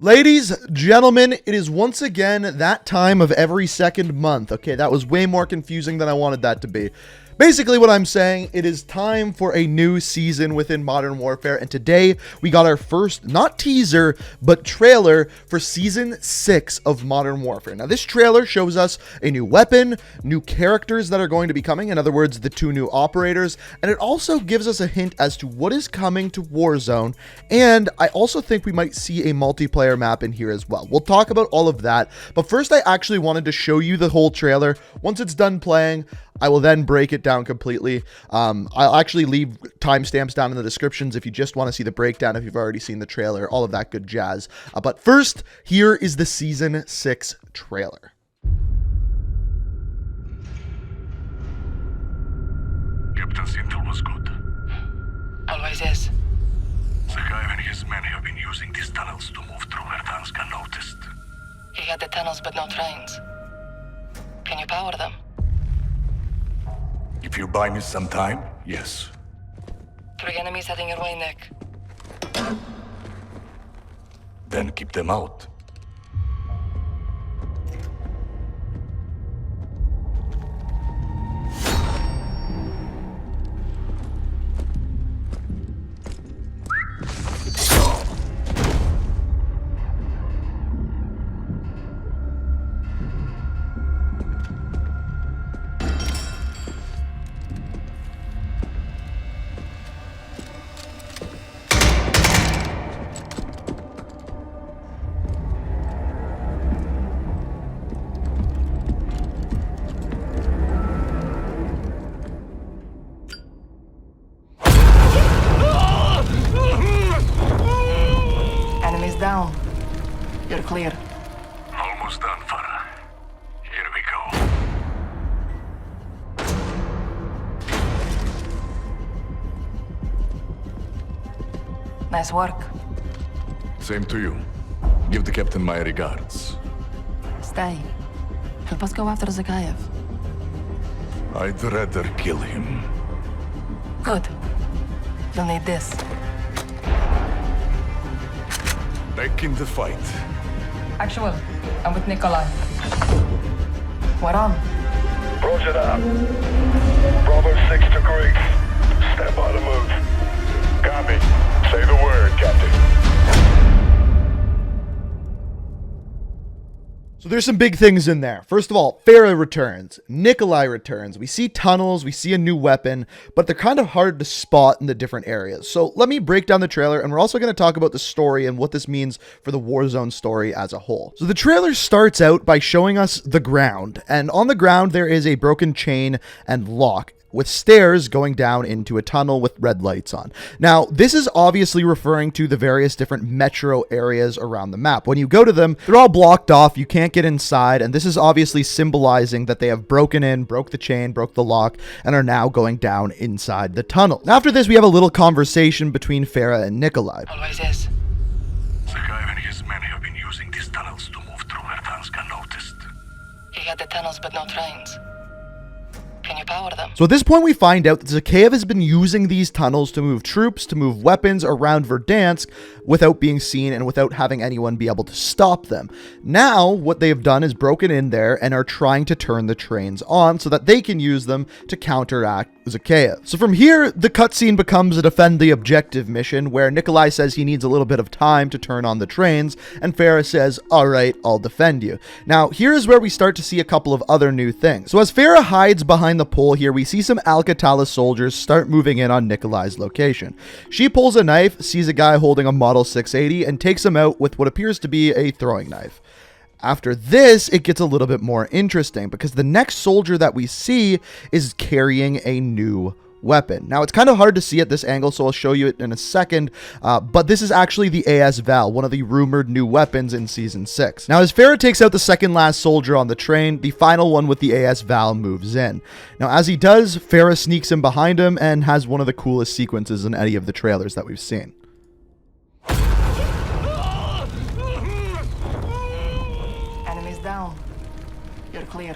Ladies, gentlemen, it is once again that time of every second month. Okay, that was way more confusing than I wanted that to be. Basically what I'm saying, it is time for a new season within Modern Warfare, and today we got our first, not teaser, but trailer for Season 6 of Modern Warfare. Now this trailer shows us a new weapon, new characters that are going to be coming, in other words, the two new operators, and it also gives us a hint as to what is coming to Warzone, and I also think we might see a multiplayer map in here as well. We'll talk about all of that, but first I actually wanted to show you the whole trailer. Once it's done playing, I will then break it down completely. I'll actually leave timestamps down in the descriptions if you just want to see the breakdown, if you've already seen the trailer, all of that good jazz. But first, here is the Season 6 trailer. Captain's intel was good. Always is. Zakhaev and his men have been using these tunnels to move through Verdansk unnoticed. He had the tunnels but no trains. Can you power them? If you buy me some time, yes. 3 enemies heading your way, Nick. Then keep them out. Enemies down. You're clear. Almost done, Farah. Here we go. Nice work. Same to you. Give the captain my regards. Stay. Help us go after Zakhaev. I'd rather kill him. Good. You'll need this. Back in the fight. Actual. I'm with Nikolai. We're on. Roger that. Bravo 6 to Greeks. Stand by to move. Copy. Say the word, Captain. So there's some big things in there. First of all, Farah returns, Nikolai returns. We see tunnels, we see a new weapon, but they're kind of hard to spot in the different areas. So let me break down the trailer, and we're also going to talk about the story and what this means for the Warzone story as a whole. So the trailer starts out by showing us the ground, and on the ground there is a broken chain and lock, with stairs going down into a tunnel with red lights on. Now, this is obviously referring to the various different metro areas around the map. When you go to them, they're all blocked off, you can't get inside, and this is obviously symbolizing that they have broken in, broke the chain, broke the lock, and are now going down inside the tunnel. After this, we have a little conversation between Farah and Nikolai. Always is. Zakhaev and his men have been using these tunnels to move through Verdansk unnoticed. He had the tunnels but no trains. Can you power them? So at this point, we find out that Zakhaev has been using these tunnels to move troops, to move weapons around Verdansk without being seen and without having anyone be able to stop them. Now, what they have done is broken in there and are trying to turn the trains on so that they can use them to counteract Zakhaev. So from here, the cutscene becomes a defend the objective mission where Nikolai says he needs a little bit of time to turn on the trains, and Farah says, all right, I'll defend you. Now, here is where we start to see a couple of other new things. So as Farah hides behind the pole here, we see some Alcatala soldiers start moving in on Nikolai's location. She pulls a knife, sees a guy holding a Model 680, and takes him out with what appears to be a throwing knife. After this, it gets a little bit more interesting because the next soldier that we see is carrying a new weapon. Now, it's kind of hard to see at this angle, so I'll show you it in a second, but this is actually the AS VAL, one of the rumored new weapons in Season 6. Now, as Farah takes out the second last soldier on the train, the final one with the AS VAL moves in. Now, as he does, Farah sneaks in behind him and has one of the coolest sequences in any of the trailers that we've seen. Enemies down. You're clear.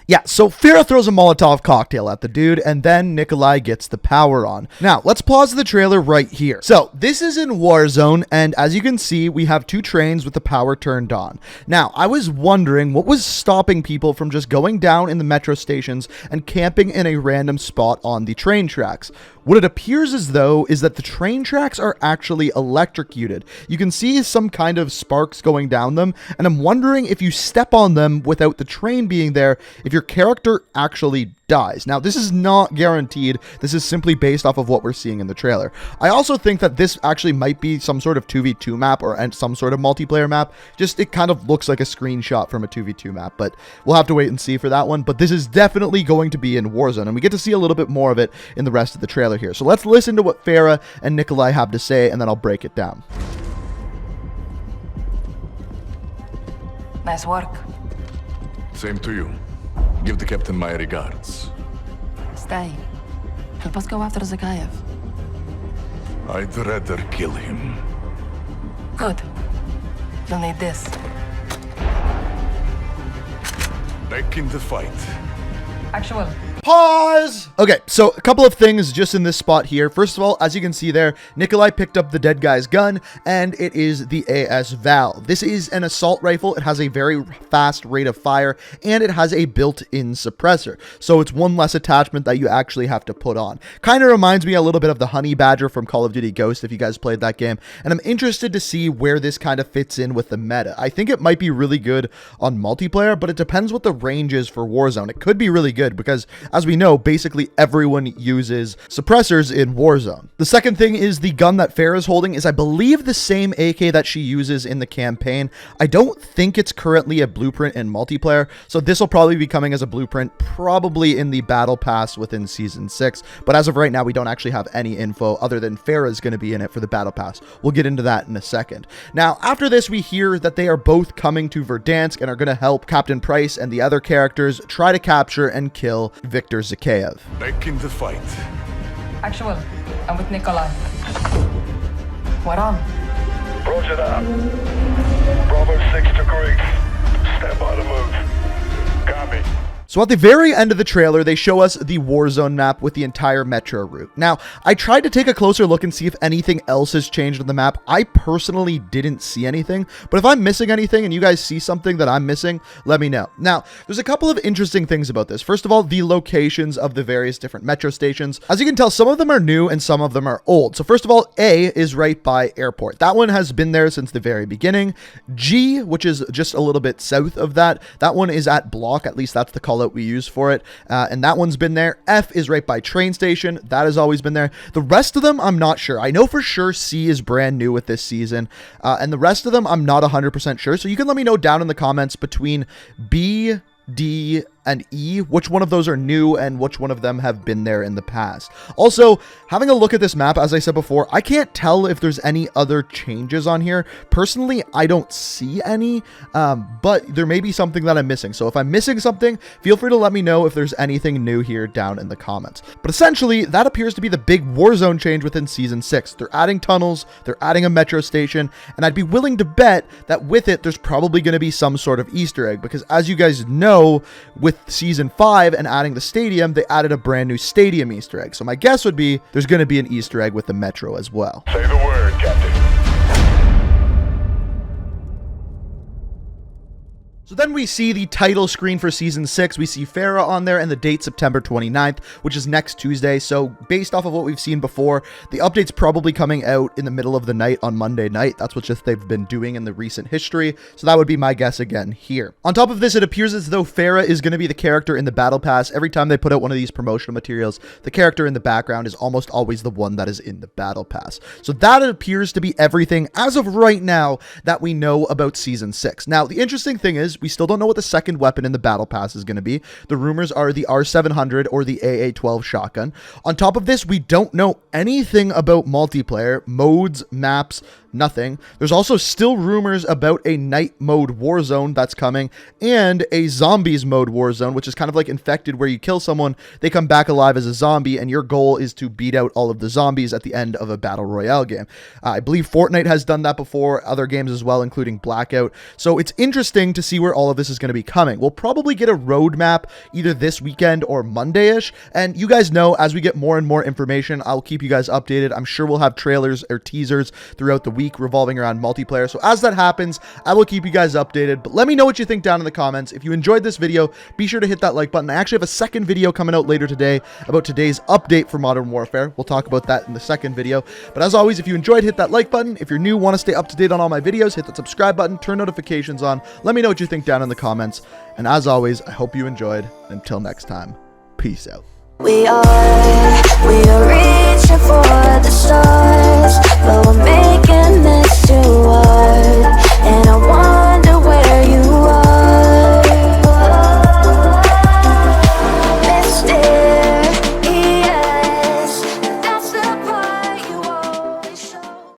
Yeah, so Farah throws a Molotov cocktail at the dude, and then Nikolai gets the power on. Now, let's pause the trailer right here. So, this is in Warzone, and as you can see, we have 2 trains with the power turned on. Now, I was wondering what was stopping people from just going down in the metro stations and camping in a random spot on the train tracks. What it appears as though is that the train tracks are actually electrocuted. You can see some kind of sparks going down them, and I'm wondering if you step on them without the train being there, if your character actually dies. Now, this is not guaranteed. This is simply based off of what we're seeing in the trailer. I also think that this actually might be some sort of 2v2 map or some sort of multiplayer map. Just, it kind of looks like a screenshot from a 2v2 map, but we'll have to wait and see for that one. But this is definitely going to be in Warzone, and we get to see a little bit more of it in the rest of the trailer here. So let's listen to what Farah and Nikolai have to say, and then I'll break it down. Nice work. Same to you. Give the captain my regards. Stay. Help us go after Zakayev. I'd rather kill him. Good. You'll need this. Back in the fight. Actual. Pause! Okay, so a couple of things just in this spot here. First of all, as you can see there, Nikolai picked up the dead guy's gun, and it is the AS VAL. This is an assault rifle. It has a very fast rate of fire, and it has a built-in suppressor. So it's one less attachment that you actually have to put on. Kind of reminds me a little bit of the Honey Badger from Call of Duty Ghost, if you guys played that game. And I'm interested to see where this kind of fits in with the meta. I think it might be really good on multiplayer, but it depends what the range is for Warzone. It could be really good because, as we know, basically everyone uses suppressors in Warzone. The second thing is the gun that Farah is holding is, I believe, the same AK that she uses in the campaign. I don't think it's currently a blueprint in multiplayer, so this will probably be coming as a blueprint probably in the battle pass within Season 6, but as of right now, we don't actually have any info other than Farah is going to be in it for the battle pass. We'll get into that in a second. Now, after this, we hear that they are both coming to Verdansk and are going to help Captain Price and the other characters try to capture and kill Viktor Zakayev. Back in the fight. Actual. I'm with Nikolai. What on? Roger that. Bravo 6 to Greeks. Stand by to move. Copy. So at the very end of the trailer, they show us the Warzone map with the entire metro route. Now, I tried to take a closer look and see if anything else has changed on the map. I personally didn't see anything, but if I'm missing anything and you guys see something that I'm missing, let me know. Now, there's a couple of interesting things about this. First of all, the locations of the various different metro stations. As you can tell, some of them are new and some of them are old. So first of all, A is right by airport. That one has been there since the very beginning. G, which is just a little bit south of that, that one is at block. At least that's the call we use for it, and that one's been there. F is right by train station. That has always been there. The rest of them, I'm not sure. I know for sure C is brand new with this season, and the rest of them, I'm not 100% sure. So you can let me know down in the comments between B, D, and E, which one of those are new and which one of them have been there in the past. Also, having a look at this map, as I said before, I can't tell if there's any other changes on here. Personally, I don't see any, but there may be something that I'm missing. So if I'm missing something, feel free to let me know if there's anything new here down in the comments. But essentially, that appears to be the big Warzone change within Season 6. They're adding tunnels, they're adding a metro station, and I'd be willing to bet that with it, there's probably going to be some sort of Easter egg, because as you guys know, with Season 5 and adding the stadium, they added a brand new stadium Easter egg. So my guess would be there's going to be an Easter egg with the metro as well. Say the word, Captain. So then we see the title screen for Season 6. We see Farah on there and the date September 29th, which is next Tuesday. So based off of what we've seen before, the update's probably coming out in the middle of the night on Monday night. That's what just they've been doing in the recent history. So that would be my guess again here. On top of this, it appears as though Farah is going to be the character in the battle pass. Every time they put out one of these promotional materials, the character in the background is almost always the one that is in the battle pass. So that appears to be everything as of right now that we know about Season 6. Now, the interesting thing is, we still don't know what the second weapon in the battle pass is going to be. The rumors are the R700 or the AA-12 shotgun. On top of this, we don't know anything about multiplayer, modes, maps, nothing. There's also still rumors about a night mode Warzone that's coming and a zombies mode Warzone, which is kind of like Infected, where you kill someone, they come back alive as a zombie, and your goal is to beat out all of the zombies at the end of a battle royale game. I believe Fortnite has done that before, other games as well, including Blackout. So it's interesting to see where all of this is going to be coming. We'll probably get a roadmap either this weekend or Monday-ish, and you guys know, as we get more and more information, I'll keep you guys updated. I'm sure we'll have trailers or teasers throughout the week revolving around multiplayer. So as that happens, I will keep you guys updated. But let me know what you think down in the comments. If you enjoyed this video, be sure to hit that like button. I actually have a second video coming out later today about today's update for Modern Warfare. We'll talk about that in the second video. But as always, if you enjoyed, hit that like button. If you're new, want to stay up to date on all my videos, hit that subscribe button, turn notifications on. Let me know what you think down in the comments. And as always, I hope you enjoyed. Until next time, peace out. We are reaching for the stars, but we're made